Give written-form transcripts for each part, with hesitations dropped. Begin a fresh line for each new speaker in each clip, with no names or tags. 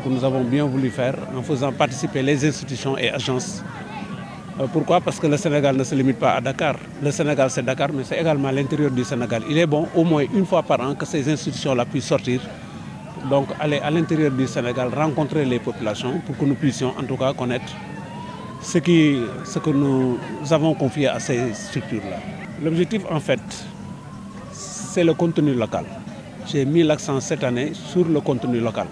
nous avons bien voulu faire en faisant participer les institutions et agences. Pourquoi? Parce que le Sénégal ne se limite pas à Dakar. Le Sénégal, c'est Dakar, mais c'est également l'intérieur du Sénégal. Il est bon, au moins une fois par an, que ces institutions-là puissent sortir, donc aller à l'intérieur du Sénégal, rencontrer les populations pour que nous puissions en tout cas connaître ce que nous avons confié à ces structures-là. L'objectif, en fait, c'est le contenu local. J'ai mis l'accent cette année sur le contenu local.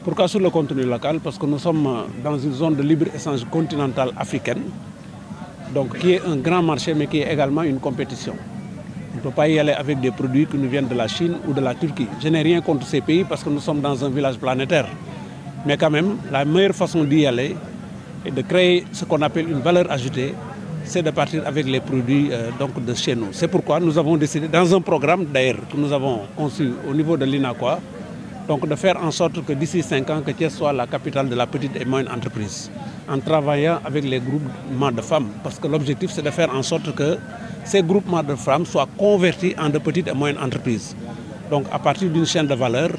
Pourquoi sur le contenu local? Parce que nous sommes dans une zone de libre-échange continentale africaine, donc qui est un grand marché, mais qui est également une compétition. On ne peut pas y aller avec des produits qui nous viennent de la Chine ou de la Turquie. Je n'ai rien contre ces pays parce que nous sommes dans un village planétaire. Mais quand même, la meilleure façon d'y aller et de créer ce qu'on appelle une valeur ajoutée, c'est de partir avec les produits donc de chez nous. C'est pourquoi nous avons décidé, dans un programme d'ailleurs que nous avons conçu au niveau de l'INACOA, donc de faire en sorte que d'ici 5 ans, que Thiès soit la capitale de la petite et moyenne entreprise, en travaillant avec les groupements de femmes. Parce que l'objectif, c'est de faire en sorte que ces groupements de femmes soient convertis en de petites et moyennes entreprises. Donc à partir d'une chaîne de valeur,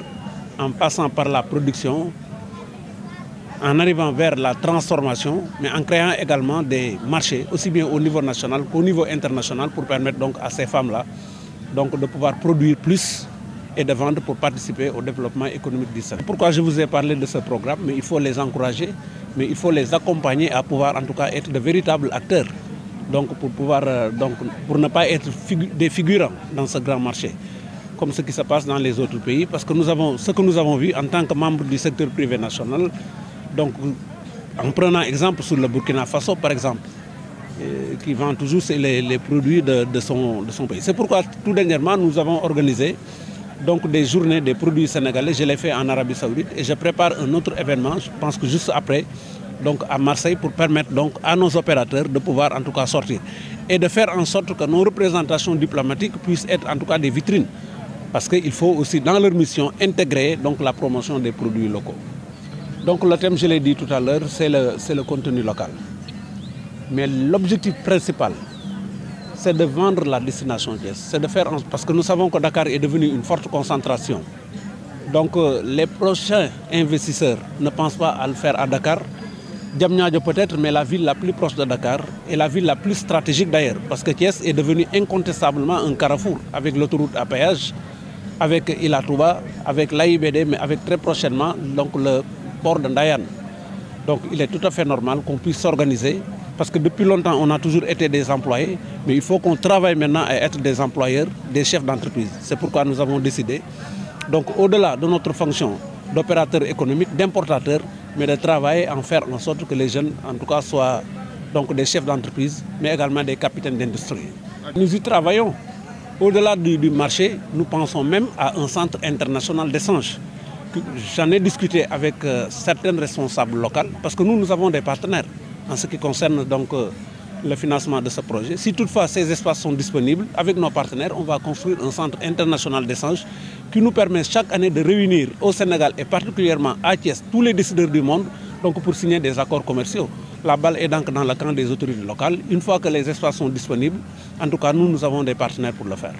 en passant par la production, en arrivant vers la transformation, mais en créant également des marchés, aussi bien au niveau national qu'au niveau international, pour permettre donc à ces femmes-là donc de pouvoir produire plus et de vendre pour participer au développement économique du Sénégal. Pourquoi je vous ai parlé de ce programme? Mais il faut les encourager, mais il faut les accompagner à pouvoir en tout cas être de véritables acteurs, donc pour ne pas être des figurants dans ce grand marché, comme ce qui se passe dans les autres pays, parce que ce que nous avons vu en tant que membres du secteur privé national, donc en prenant exemple sur le Burkina Faso par exemple, qui vend toujours les produits de son pays. C'est pourquoi tout dernièrement nous avons organisé donc des journées des produits sénégalais. Je l'ai fait en Arabie Saoudite et je prépare un autre événement, je pense que juste après, donc à Marseille, pour permettre donc à nos opérateurs de pouvoir en tout cas sortir et de faire en sorte que nos représentations diplomatiques puissent être en tout cas des vitrines, parce qu'il faut aussi dans leur mission intégrer donc la promotion des produits locaux. Donc le thème, je l'ai dit tout à l'heure, c'est le contenu local. Mais l'objectif principal, c'est de vendre la destination Thiès. C'est de faire, parce que nous savons que Dakar est devenu une forte concentration. Donc les prochains investisseurs ne pensent pas à le faire à Dakar. Diamniadio peut-être, mais la ville la plus proche de Dakar est la ville la plus stratégique d'ailleurs. Parce que Thiès est devenu incontestablement un carrefour avec l'autoroute à péage, avec Ila Touba, avec l'AIBD, mais avec très prochainement donc, le port de Ndayan. Donc il est tout à fait normal qu'on puisse s'organiser. Parce que depuis longtemps, on a toujours été des employés, mais il faut qu'on travaille maintenant à être des employeurs, des chefs d'entreprise. C'est pourquoi nous avons décidé, donc au-delà de notre fonction d'opérateur économique, d'importateur, mais de travailler en faire en sorte que les jeunes, en tout cas, soient donc des chefs d'entreprise, mais également des capitaines d'industrie. Nous y travaillons. Au-delà du marché, nous pensons même à un centre international d'échange. J'en ai discuté avec certains responsables locaux, parce que nous avons des partenaires en ce qui concerne donc le financement de ce projet. Si toutefois ces espaces sont disponibles, avec nos partenaires, on va construire un centre international d'échange qui nous permet chaque année de réunir au Sénégal et particulièrement à Thiès tous les décideurs du monde donc pour signer des accords commerciaux. La balle est donc dans le camp des autorités locales. Une fois que les espaces sont disponibles, en tout cas nous avons des partenaires pour le faire.